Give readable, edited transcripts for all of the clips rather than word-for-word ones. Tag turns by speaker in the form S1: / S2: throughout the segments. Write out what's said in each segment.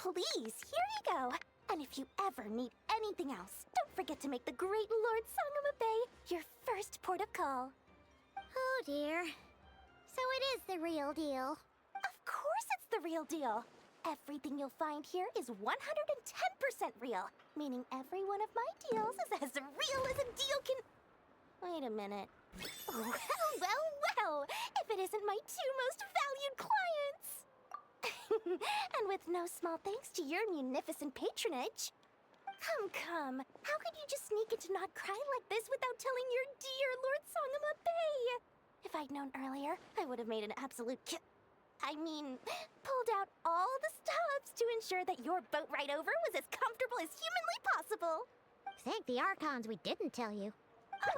S1: Please, here you go. And if you ever need anything else, don't forget to make the great Lord Sangama Bay your first port of call.
S2: Oh dear. So it is the real deal.
S1: Of course it's the real deal. Everything you'll find here is 110% real, meaning every one of my deals is as real as a deal can... Wait a minute. Well, if it isn't my two most valued clients! And with no small thanks to your munificent patronage. Come. How could you just sneak into Nod-Krai like this without telling your dear Lord Sangama Bay? If I'd known earlier, I would have made an absolute pulled out all the stops to ensure that your boat ride over was as comfortable as humanly possible.
S2: Thank the Archons we didn't tell you.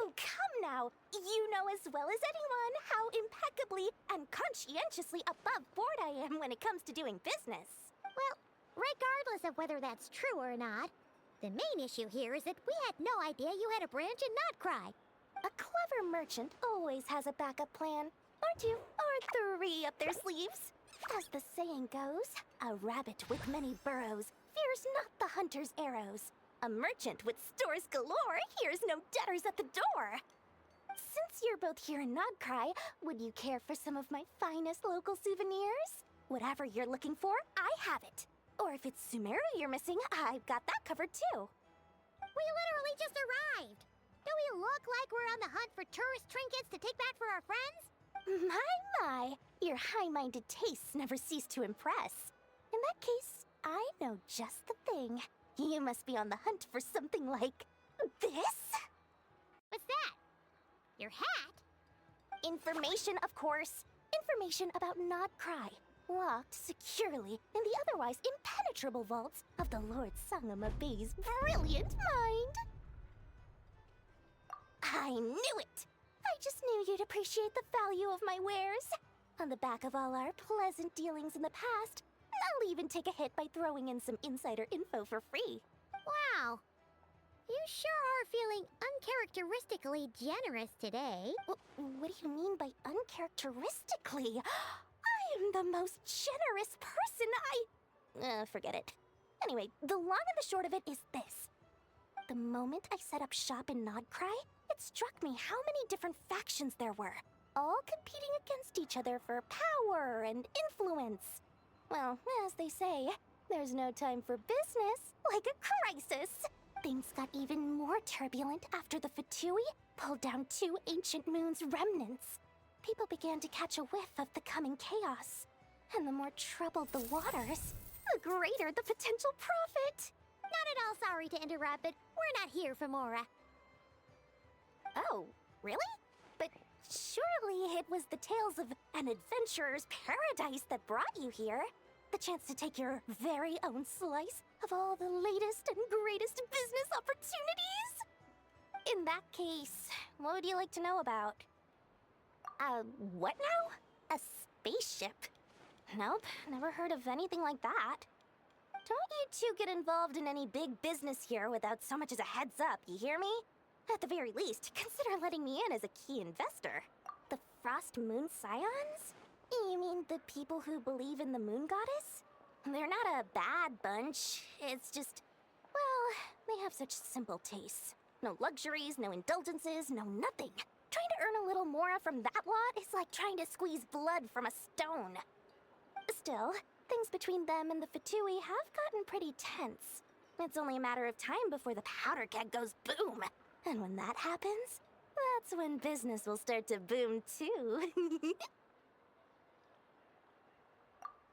S1: Oh, come now. You know as well as anyone how impeccably and conscientiously above board I am when it comes to doing business.
S2: Well, regardless of whether that's true or not, the main issue here is that we had no idea you had a branch in Nod-Krai.
S1: A clever merchant always has a backup plan. Or two, or three up their sleeves. As the saying goes, a rabbit with many burrows fears not the hunter's arrows. A merchant with stores galore hears no debtors at the door. Since you're both here in Nod-Krai, would you care for some of my finest local souvenirs? Whatever you're looking for, I have it. Or if it's Sumeru you're missing, I've got that covered too.
S2: We literally just arrived. Do we look like we're on the hunt for tourist trinkets to take back for our friends?
S1: My, your high-minded tastes never cease to impress. In that case, I know just the thing. You must be on the hunt for something like this?
S2: What's that? Your hat?
S1: Information, of course. Information about Nod-Krai, locked securely in the otherwise impenetrable vaults of the Lord Sangama Bay's brilliant mind. I knew it! I just knew you'd appreciate the value of my wares. On the back of all our pleasant dealings in the past, I'll even take a hit by throwing in some insider info for free.
S2: Wow. You sure are feeling uncharacteristically generous today.
S1: What do you mean by uncharacteristically? I am the most generous person forget it. Anyway, the long and the short of it is this. The moment I set up shop in Nod-Krai, it struck me how many different factions there were, all competing against each other for power and influence. Well, as they say, there's no time for business like a crisis. Things got even more turbulent after the Fatui pulled down 2 ancient moon's remnants. People began to catch a whiff of the coming chaos. And the more troubled the waters, the greater the potential profit.
S2: Not at all sorry to interrupt, but we're not here for Mora.
S1: Oh, really? But surely it was the tales of an adventurer's paradise that brought you here. The chance to take your very own slice of all the latest and greatest business opportunities? In that case, what would you like to know about? What now? A spaceship? Nope, never heard of anything like that. Don't you two get involved in any big business here without so much as a heads up, you hear me? At the very least, consider letting me in as a key investor. The Frost Moon Scions? You mean the people who believe in the Moon Goddess? They're not a bad bunch, it's just... well, they have such simple tastes. No luxuries, no indulgences, no nothing. Trying to earn a little more from that lot is like trying to squeeze blood from a stone. Still, things between them and the Fatui have gotten pretty tense. It's only a matter of time before the powder keg goes boom. And when that happens, that's when business will start to boom too.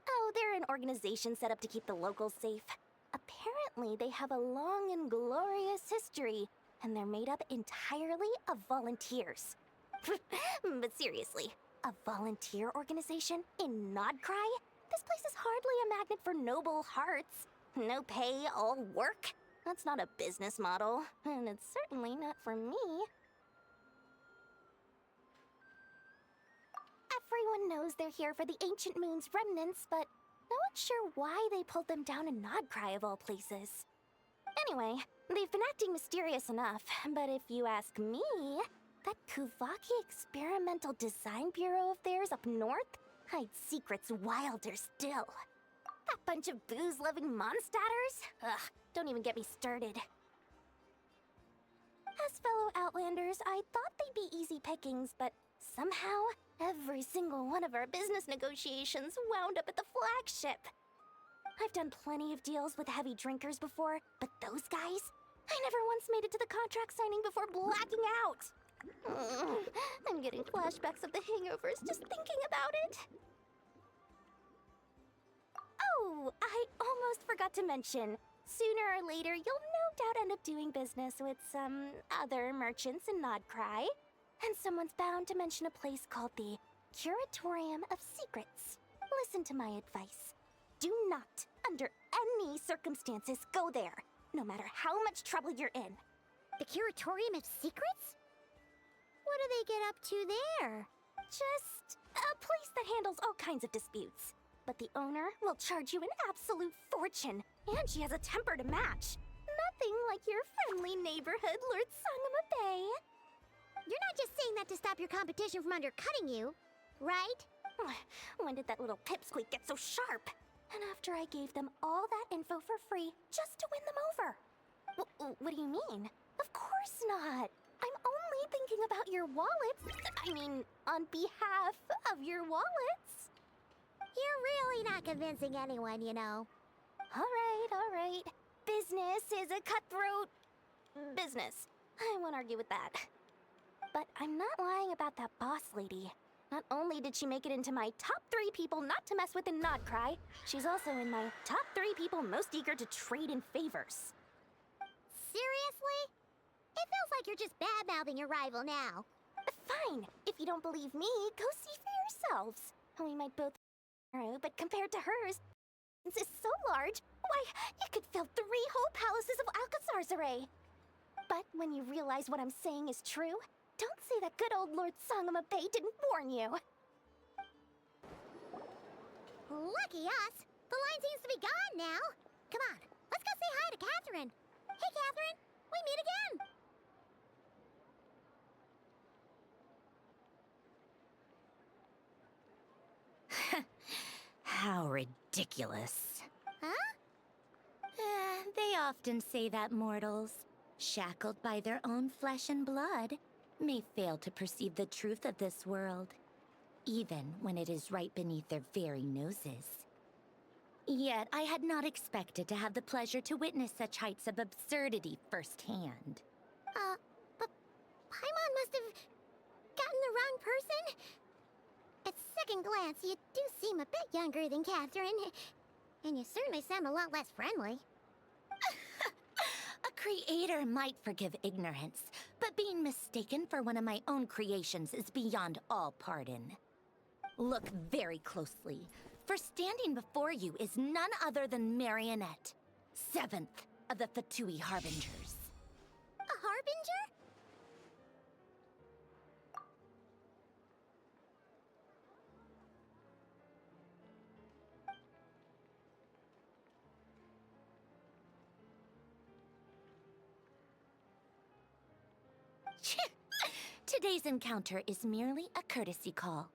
S1: Oh, they're an organization set up to keep the locals safe. Apparently, they have a long and glorious history, and they're made up entirely of volunteers. But seriously, a volunteer organization in Nod-Krai? This place is hardly a magnet for noble hearts. No pay, all work. That's not a business model, and it's certainly not for me. Everyone knows they're here for the Ancient Moon's remnants, but no one's sure why they pulled them down in Nod-Krai of all places. Anyway, they've been acting mysterious enough, but if you ask me, that Kuvaki Experimental Design Bureau of theirs up north hides secrets wilder still. That bunch of booze-loving monstatters? Ugh, don't even get me started. As fellow Outlanders, I thought they'd be easy pickings, but somehow, every single one of our business negotiations wound up at the flagship. I've done plenty of deals with heavy drinkers before, but those guys? I never once made it to the contract signing before blacking out. I'm getting flashbacks of the hangovers just thinking about it. Oh, I almost forgot to mention. Sooner or later, you'll no doubt end up doing business with some other merchants in Nod-Krai. And someone's bound to mention a place called the Curatorium of Secrets. Listen to my advice. Do not, under any circumstances, go there, no matter how much trouble you're in.
S2: The Curatorium of Secrets? What do they get up to there?
S1: Just a place that handles all kinds of disputes. But the owner will charge you an absolute fortune, and she has a temper to match. Nothing like your friendly neighborhood Lord Sangama Bay.
S2: You're not just saying that to stop your competition from undercutting you, right?
S1: When did that little pipsqueak get so sharp? And after I gave them all that info for free just to win them over. What do you mean? Of course not. I'm only thinking about your wallets. I mean, on behalf of your wallets.
S2: You're really not convincing anyone, you know.
S1: All right. Business is a cutthroat business. I won't argue with that. But I'm not lying about that boss lady. Not only did she make it into my top 3 people not to mess with in Nod-Krai, she's also in my top 3 people most eager to trade in favors.
S2: Seriously? It feels like you're just bad-mouthing your rival now.
S1: Fine. If you don't believe me, go see for yourselves. We might both but compared to hers, it's so large, why, it could fill 3 whole palaces of Alcazar's array. But when you realize what I'm saying is true, don't say that good old Lord Sangama Bay didn't warn you.
S2: Lucky us! The line seems to be gone now. Come on, let's go say hi to Catherine. Hey, Catherine, we meet again.
S3: How ridiculous.
S2: Huh?
S3: They often say that mortals, shackled by their own flesh and blood, may fail to perceive the truth of this world, even when it is right beneath their very noses. Yet I had not expected to have the pleasure to witness such heights of absurdity firsthand.
S2: But Paimon must have gotten the wrong person? At second glance, you do seem a bit younger than Catherine. And you certainly sound a lot less friendly.
S3: A creator might forgive ignorance, but being mistaken for one of my own creations is beyond all pardon. Look very closely, for standing before you is none other than Marionette, 7th of the Fatui Harbingers.
S2: A harbinger?
S3: Today's encounter is merely a courtesy call.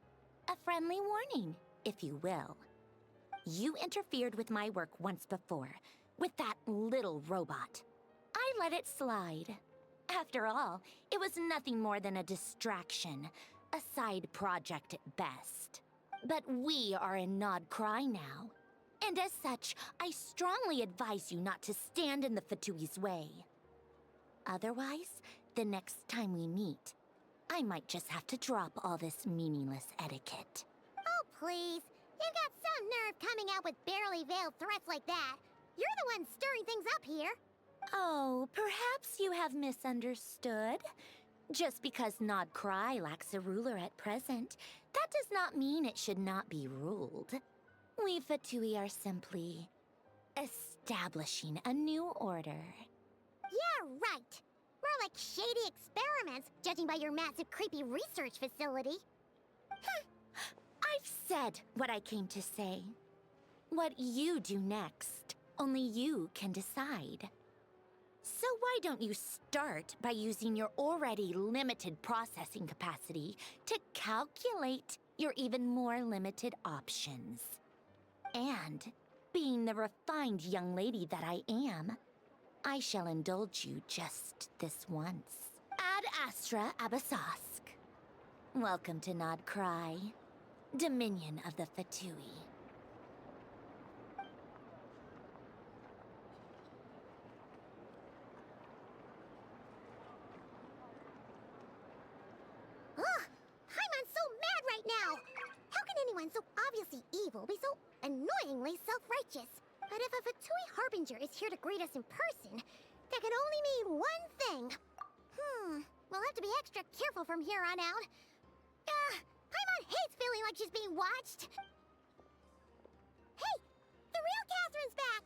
S3: A friendly warning, if you will. You interfered with my work once before, with that little robot. I let it slide. After all, it was nothing more than a distraction, a side project at best. But we are in Nod-Krai now, and as such, I strongly advise you not to stand in the Fatui's way. Otherwise, the next time we meet, I might just have to drop all this meaningless etiquette.
S2: Oh, please. You've got some nerve coming out with barely veiled threats like that. You're the one stirring things up here.
S3: Oh, perhaps you have misunderstood. Just because Nod-Krai lacks a ruler at present, that does not mean it should not be ruled. We Fatui are simply establishing a new order.
S2: Yeah, right. More like shady experiments, judging by your massive creepy research facility.
S3: I've said what I came to say. What you do next, only you can decide. So why don't you start by using your already limited processing capacity to calculate your even more limited options? And Being the refined young lady that I am, I shall indulge you just this once. Ad Astra Abyssosk. Welcome to Nod-Krai, Dominion of the Fatui.
S2: Ugh! Paimon's so mad right now! How can anyone so obviously evil be so annoyingly self-righteous? But if a Fatui Harbinger is here to greet us in person, that can only mean one thing. We'll have to be extra careful from here on out. Paimon hates feeling like she's being watched. Hey! The real Catherine's back!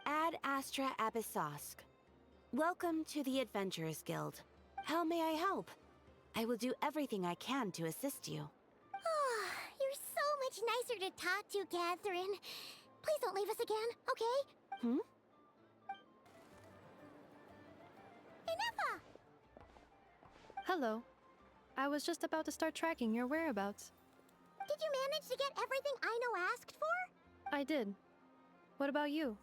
S4: Ad Astra Abyssosk. Welcome to the Adventurers Guild. How may I help? I will do everything I can to assist you.
S2: You're so much nicer to talk to, Catherine. Please don't leave us again, okay? Enough!
S5: Hello. I was just about to start tracking your whereabouts.
S2: Did you manage to get everything Ayno asked for?
S5: I did. What about you?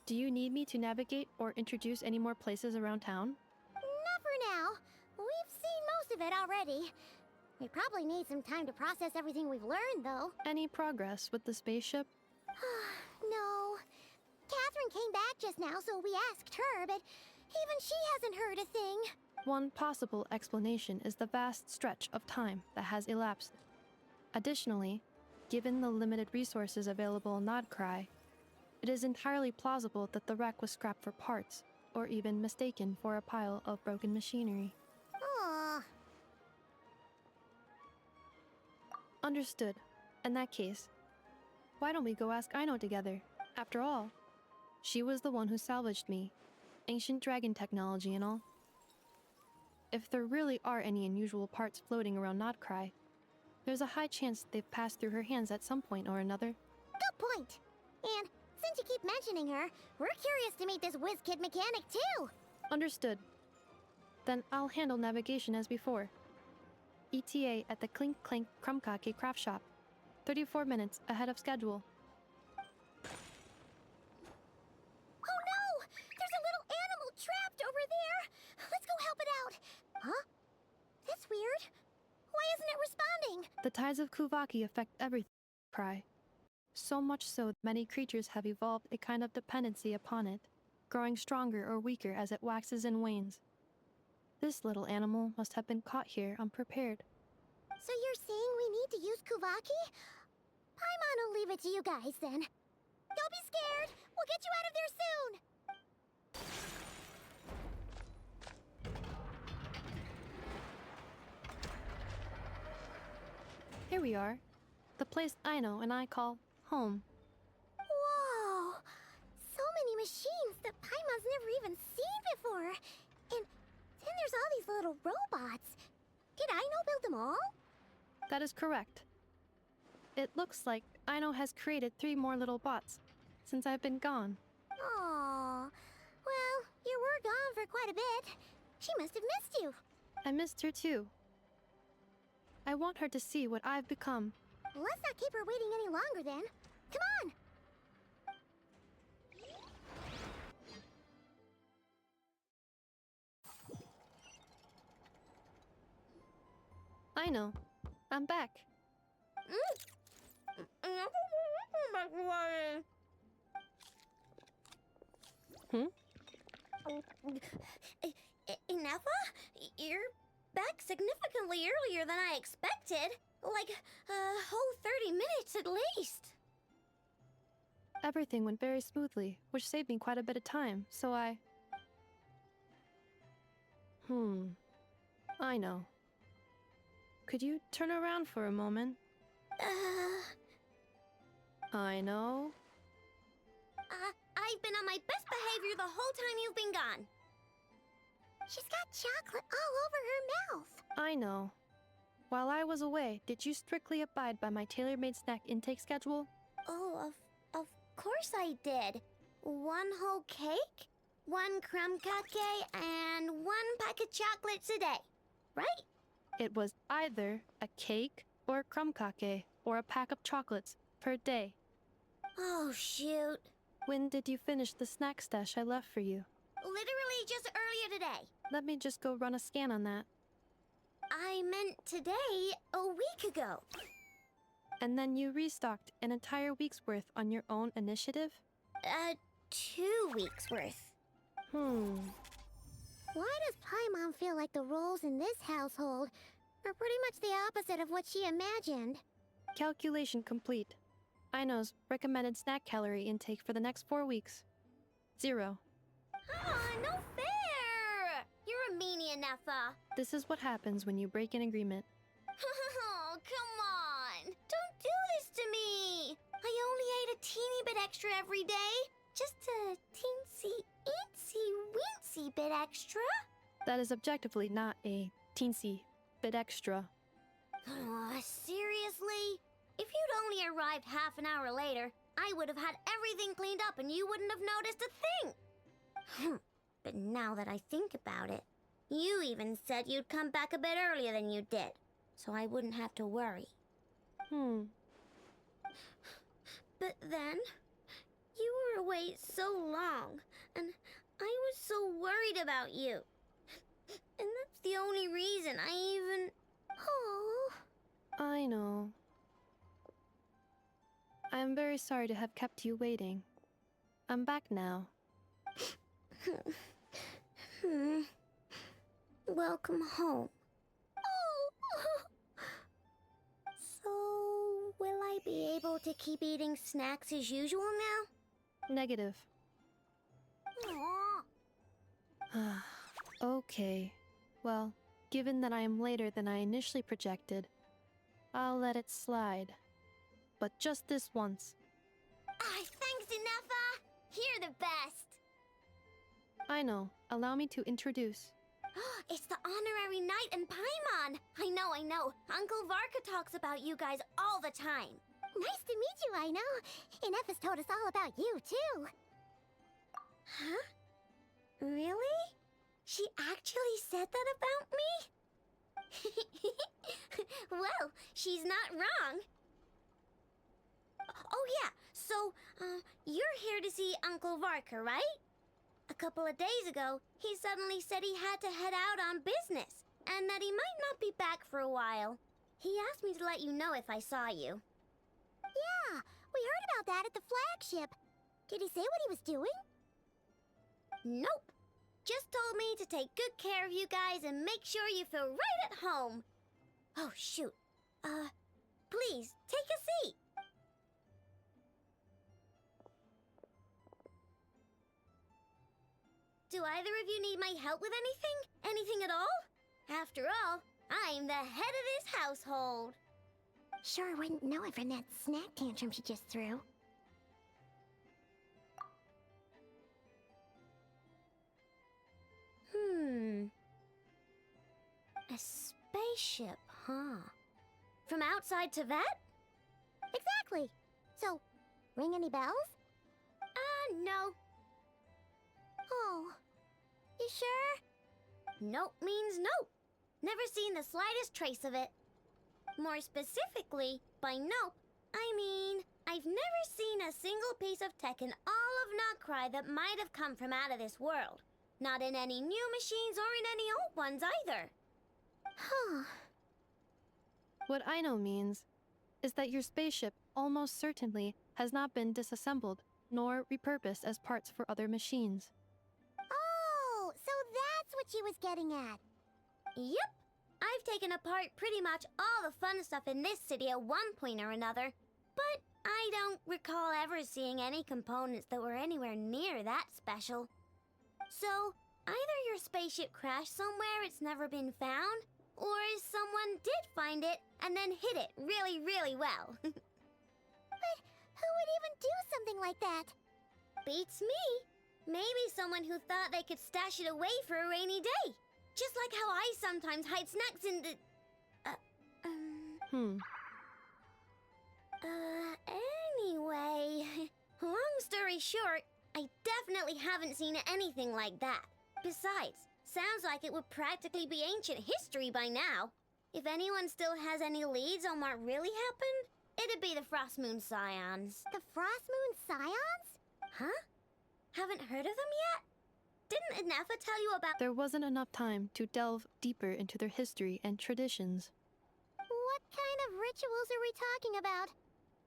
S5: Do you need me to navigate or introduce any more places around town?
S2: Not for now. We've seen most of it already. We probably need some time to process everything we've learned, though.
S5: Any progress with the spaceship?
S2: No. Catherine came back just now, so we asked her, but even she hasn't heard a thing.
S5: One possible explanation is the vast stretch of time that has elapsed. Additionally, given the limited resources available in Nod-Krai, it is entirely plausible that the wreck was scrapped for parts, or even mistaken for a pile of broken machinery.
S2: Aw.
S5: Understood. In that case, why don't we go ask Ayno together? After all, she was the one who salvaged me. Ancient dragon technology and all. If there really are any unusual parts floating around Nod-Krai, there's a high chance they've passed through her hands at some point or another.
S2: Good point. And since you keep mentioning her, we're curious to meet this whiz-kid mechanic, too.
S5: Understood. Then I'll handle navigation as before. ETA at the Clink Clank Krumkake craft shop. 34 minutes ahead of schedule.
S2: Oh no! There's a little animal trapped over there! Let's go help it out! Huh? That's weird. Why isn't it responding?
S5: The tides of Kuvaki affect everything. Cry. So much so that many creatures have evolved a kind of dependency upon it, growing stronger or weaker as it waxes and wanes. This little animal must have been caught here unprepared.
S2: So you're saying we need to use Kuvaki? Paimon will leave it to you guys then. Don't be scared! We'll get you out of there soon!
S5: Here we are. The place Ayno and I call home.
S2: Whoa! So many machines that Paimon's never even seen before. And then there's all these little robots. Did Ayno build them all?
S5: That is correct. It looks like Ayno has created 3 more little bots since I've been gone.
S2: Aww. Well, you were gone for quite a bit. She must have missed you.
S5: I missed her too. I want her to see what I've become.
S2: Let's not keep her waiting any longer then. Come on!
S5: Ayno, I'm back.
S2: Ineffa? You're back significantly earlier than I expected. Like a whole 30 minutes at least.
S5: Everything went very smoothly, which saved me quite a bit of time, so I know. Could you turn around for a moment? Ayno?
S2: I've been on my best behavior the whole time you've been gone. She's got chocolate all over her mouth.
S5: Ayno. While I was away, did you strictly abide by my tailor-made snack intake schedule?
S2: Oh, of course I did. 1 whole cake, 1 crumb cake, and 1 pack of chocolates a day. Right?
S5: It was either a cake or a crumb cake or a pack of chocolates. per day.
S2: Oh, shoot.
S5: When did you finish the snack stash I left for you?
S2: Literally just earlier today.
S5: Let me just go run a scan on that.
S2: I meant today, a week ago.
S5: And then you restocked an entire week's worth on your own initiative?
S2: 2 weeks worth. Why does Paimon feel like the roles in this household are pretty much the opposite of what she imagined?
S5: Calculation complete. Ayno's recommended snack calorie intake for the next 4 weeks. 0.
S2: No fair! You're a meanie, Neffa.
S5: This is what happens when you break an agreement.
S2: Oh, come on! Don't do this to me! I only ate a teeny bit extra every day. Just a teensy bit extra.
S5: That is objectively not a teensy bit extra.
S2: Seriously? If you'd only arrived half an hour later, I would have had everything cleaned up and you wouldn't have noticed a thing. But now that I think about it, you even said you'd come back a bit earlier than you did, so I wouldn't have to worry. But then, you were away so long, and I was so worried about you. And that's the only reason I even... Oh...
S5: I know. I am very sorry to have kept you waiting. I'm back now.
S2: Welcome home. So, will I be able to keep eating snacks as usual now?
S5: Negative.
S2: Aw.
S5: Okay. Well, given that I am later than I initially projected, I'll let it slide. But just this once.
S2: Thanks, Inefa! You're the best!
S5: Ayno, allow me to introduce.
S2: It's the honorary knight and Paimon! I know. Uncle Varka talks about you guys all the time. Nice to meet you, Ayno. Inefa's told us all about you, too. Huh? Really? She actually said that about me? Well, she's not wrong. Oh yeah, so, you're here to see Uncle Varka, right? A couple of days ago, he suddenly said he had to head out on business, and that he might not be back for a while. He asked me to let you know if I saw you. Yeah, we heard about that at the flagship. Did he say what he was doing? Nope. Just told me to take good care of you guys and make sure you feel right at home. Oh, shoot. Please, take a seat. Do either of you need my help with anything? Anything at all? After all, I'm the head of this household. Sure wouldn't know it from that snack tantrum she just threw. A spaceship, huh? From outside to that? Exactly. So, ring any bells? No. Oh, you sure? Nope means nope. Never seen the slightest trace of it. More specifically, by nope, I mean, I've never seen a single piece of tech in all of Nod-Krai that might have come from out of this world. Not in any new machines or in any old ones either. Huh.
S5: What Ayno means is that your spaceship almost certainly has not been disassembled nor repurposed as parts for other machines.
S2: Oh, so that's what she was getting at. Yep. I've taken apart pretty much all the fun stuff in this city at one point or another, but I don't recall ever seeing any components that were anywhere near that special. So, either your spaceship crashed somewhere it's never been found, or someone did find it and then hid it really, really well. But who would even do something like that? Beats me. Maybe someone who thought they could stash it away for a rainy day. Just like how I sometimes hide snacks in the... Anyway, long story short, I definitely haven't seen anything like that. Besides, sounds like it would practically be ancient history by now. If anyone still has any leads on what really happened, it'd be the Frost Moon Scions. The Frost Moon Scions? Huh? Haven't heard of them yet? Didn't Inefa tell you about—
S5: There wasn't enough time to delve deeper into their history and traditions.
S2: What kind of rituals are we talking about?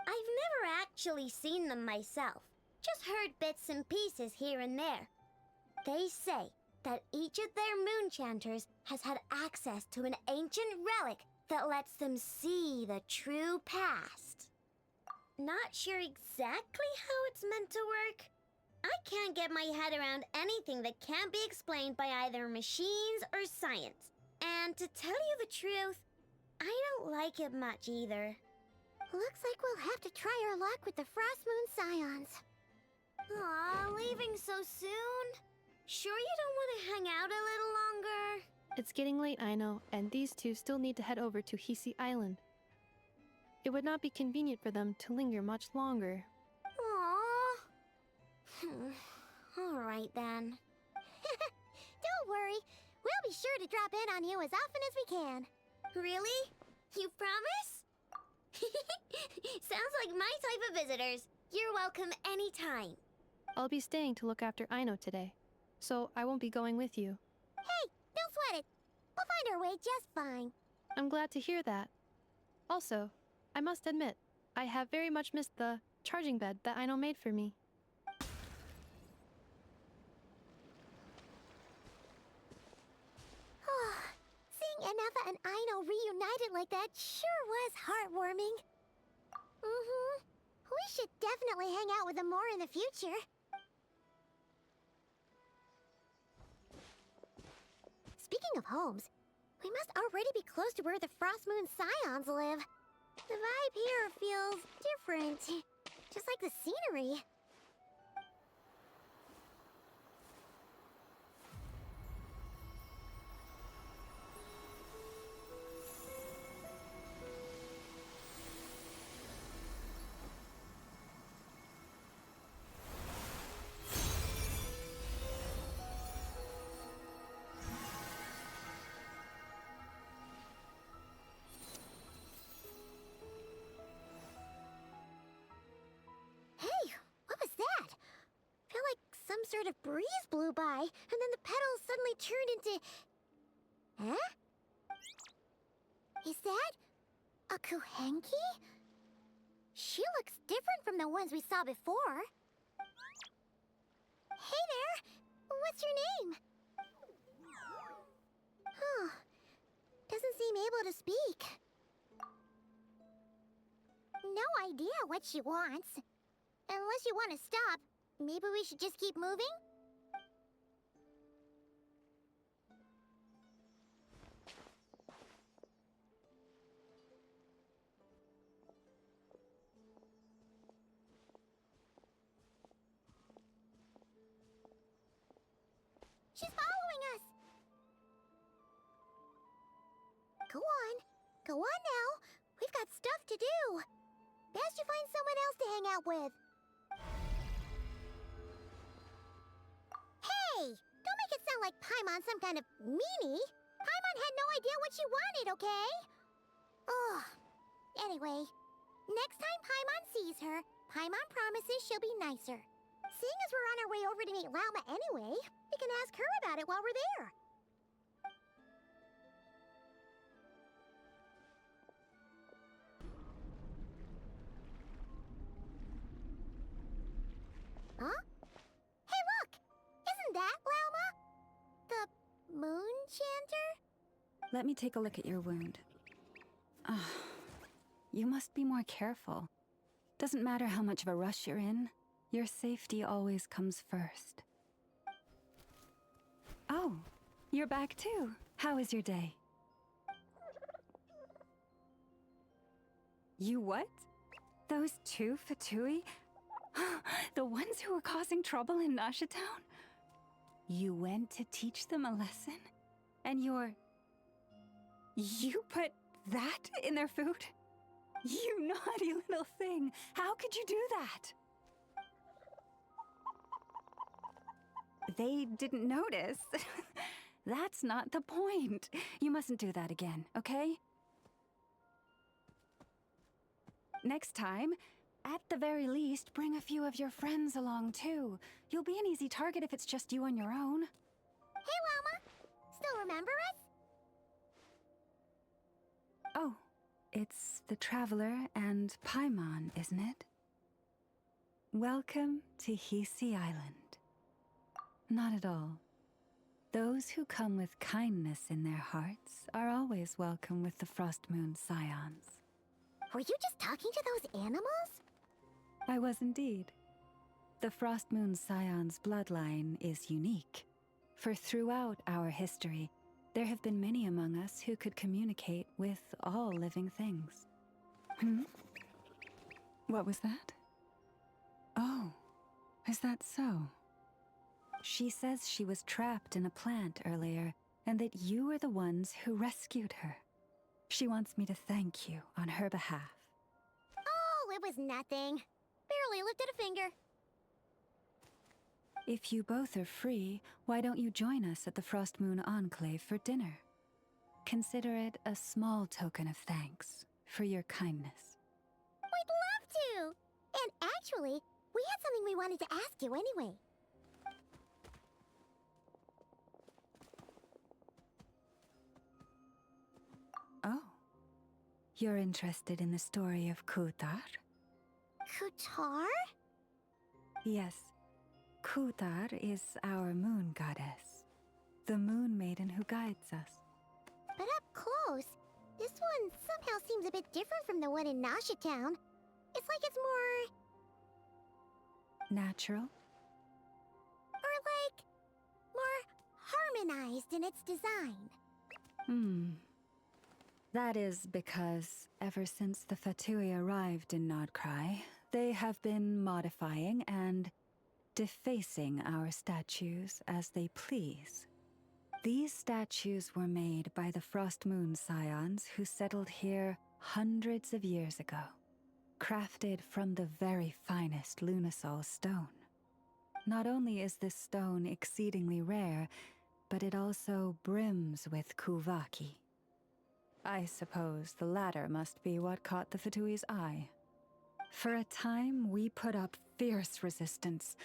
S2: I've never actually seen them myself. Just heard bits and pieces here and there. They say that each of their moon chanters has had access to an ancient relic that lets them see the true past. Not sure exactly how it's meant to work. I can't get my head around anything that can't be explained by either machines or science. And to tell you the truth, I don't like it much either. Looks like we'll have to try our luck with the Frost Moon Scions. Aw, leaving so soon? Sure you don't want to hang out a little longer?
S5: It's getting late, Ayno, and these two still need to head over to Hisi Island. It would not be convenient for them to linger much longer.
S2: Aww. Alright then. Don't worry. We'll be sure to drop in on you as often as we can. Really? You promise? Sounds like my type of visitors. You're welcome anytime.
S5: I'll be staying to look after Ayno today, so I won't be going with you.
S2: Hey, don't sweat it. We'll find our way just fine.
S5: I'm glad to hear that. Also, I must admit, I have very much missed the charging bed that Ayno made for me.
S2: Seeing Inefa and Ayno reunited like that sure was heartwarming. We should definitely hang out with them more in the future. Speaking of homes, we must already be close to where the Frost Moon Scions live. The vibe here feels different, just like the scenery. Some sort of breeze blew by, and then the petals suddenly turned into... Huh? Is that a Kuhenki? She looks different from the ones we saw before. Hey there! What's your name? Huh. Doesn't seem able to speak. No idea what she wants. Unless you want to stop, maybe we should just keep moving? She's following us! Go on. Go on now. We've got stuff to do. Best you find someone else to hang out with. Hey! Don't make it sound like Paimon's some kind of meanie. Paimon had no idea what she wanted, okay? Ugh. Anyway, next time Paimon sees her, Paimon promises she'll be nicer. Seeing as we're on our way over to meet Lauma anyway, we can ask her about it while we're there. Huh? Hey, look! Isn't that Lauma? The moon chanter?
S6: Let me take a look at your wound. You must be more careful. Doesn't matter how much of a rush you're in, your safety always comes first. Oh, you're back too. How is your day? You what? Those two Fatui? The ones who were causing trouble in Nasha Town? You went to teach them a lesson? And you put that in their food? You naughty little thing! How could you do that? They didn't notice. That's not the point. You mustn't do that again, okay? Next time, at the very least, bring a few of your friends along too. You'll be an easy target if it's just you on your own.
S2: Hey, Llama! Still remember us?
S6: Oh, it's the Traveler and Paimon, isn't it? Welcome to Hisi Island. Not at all. Those who come with kindness in their hearts are always welcome with the Frost Moon Scions.
S2: Were you just talking to those animals?
S6: I was indeed. The Frost Moon Scions bloodline is unique, for throughout our history, there have been many among us who could communicate with all living things. What was that? Oh, is that so? She says she was trapped in a plant earlier, and that you were the ones who rescued her. She wants me to thank you on her behalf.
S2: Oh, it was nothing. Barely lifted a finger.
S6: If you both are free, why don't you join us at the Frost Moon Enclave for dinner? Consider it a small token of thanks for your kindness.
S2: We'd love to! And actually, we had something we wanted to ask you anyway.
S6: Oh. You're interested in the story of Kutar?
S2: Kutar?
S6: Yes. Kutar is our moon goddess. The moon maiden who guides us.
S2: But up close, this one somehow seems a bit different from the one in Nasha Town. It's like it's more...
S6: Natural?
S2: Or like... more harmonized in its design.
S6: That is because ever since the Fatui arrived in Nod-Krai, they have been modifying and defacing our statues as they please. These statues were made by the Frost Moon Scions who settled here hundreds of years ago, crafted from the very finest Lunasol stone. Not only is this stone exceedingly rare, but it also brims with Kuvaki. I suppose the latter must be what caught the Fatui's eye. For a time, we put up fierce resistance.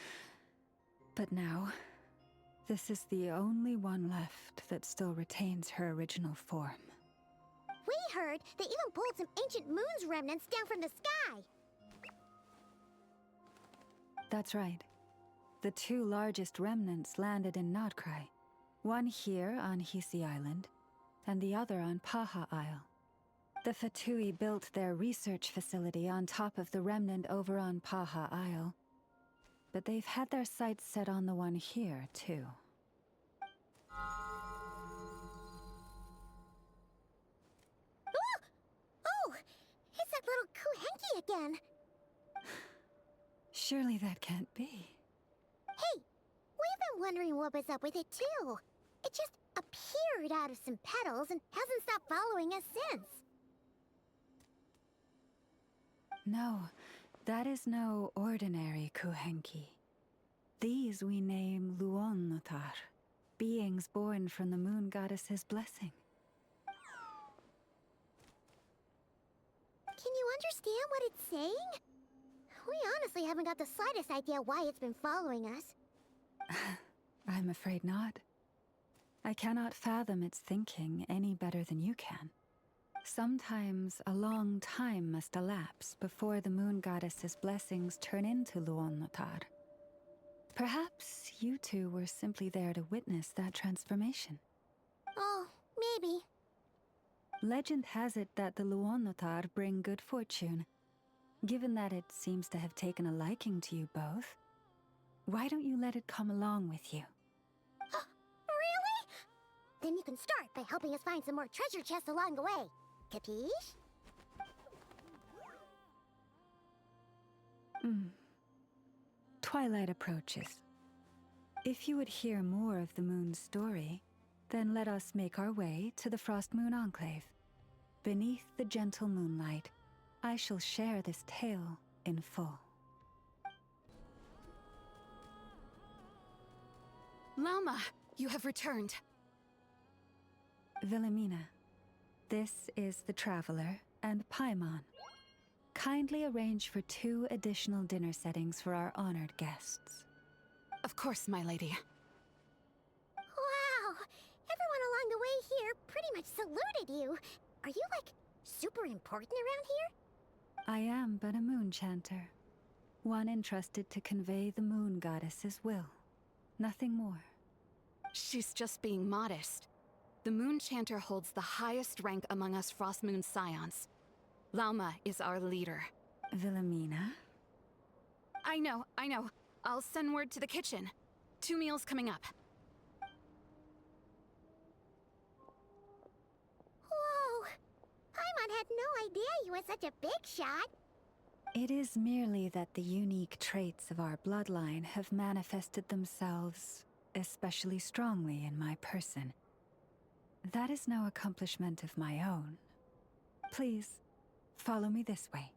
S6: But now, this is the only one left that still retains her original form.
S2: We heard they even pulled some ancient moon's remnants down from the sky.
S6: That's right. The two largest remnants landed in Nod-Krai. One here on Hisi Island, and the other on Paha Isle. The Fatui built their research facility on top of the remnant over on Paha Isle. But they've had their sights set on the one here, too.
S2: Oh! It's that little Kuhenki again!
S6: Surely that can't be.
S2: Hey! We've been wondering what was up with it, too. It just appeared out of some petals and hasn't stopped following us since.
S6: No, that is no ordinary Kuhenki. These we name Luon-Notar, beings born from the moon goddess's blessing.
S2: Can you understand what it's saying? We honestly haven't got the slightest idea why it's been following us.
S6: I'm afraid not. I cannot fathom its thinking any better than you can. Sometimes a long time must elapse before the moon goddess's blessings turn into Luon-Notar. Perhaps you two were simply there to witness that transformation.
S2: Oh, maybe.
S6: Legend has it that the Luon-Notar bring good fortune. Given that it seems to have taken a liking to you both, why don't you let it come along with you?
S2: Really? Then you can start by helping us find some more treasure chests along the way. Capiche?
S6: Twilight approaches. If you would hear more of the moon's story, then let us make our way to the Frost Moon Enclave. Beneath the gentle moonlight, I shall share this tale in full.
S7: Llama, you have returned.
S6: Wilhelmina, this is the Traveler and Paimon. Kindly arrange for 2 additional dinner settings for our honored guests.
S7: Of course, my lady.
S2: Wow! Everyone along the way here pretty much saluted you. Are you, like, super important around here?
S6: I am but a moon chanter, one entrusted to convey the moon goddess's will. Nothing more.
S7: She's just being modest. The Moon Chanter holds the highest rank among us Frostmoon Scions. Lauma is our leader.
S6: Wilhelmina?
S7: I know. I'll send word to the kitchen. 2 meals coming up.
S2: Whoa! Paimon had no idea you were such a big shot.
S6: It is merely that the unique traits of our bloodline have manifested themselves especially strongly in my person. That is no accomplishment of my own. Please, follow me this way.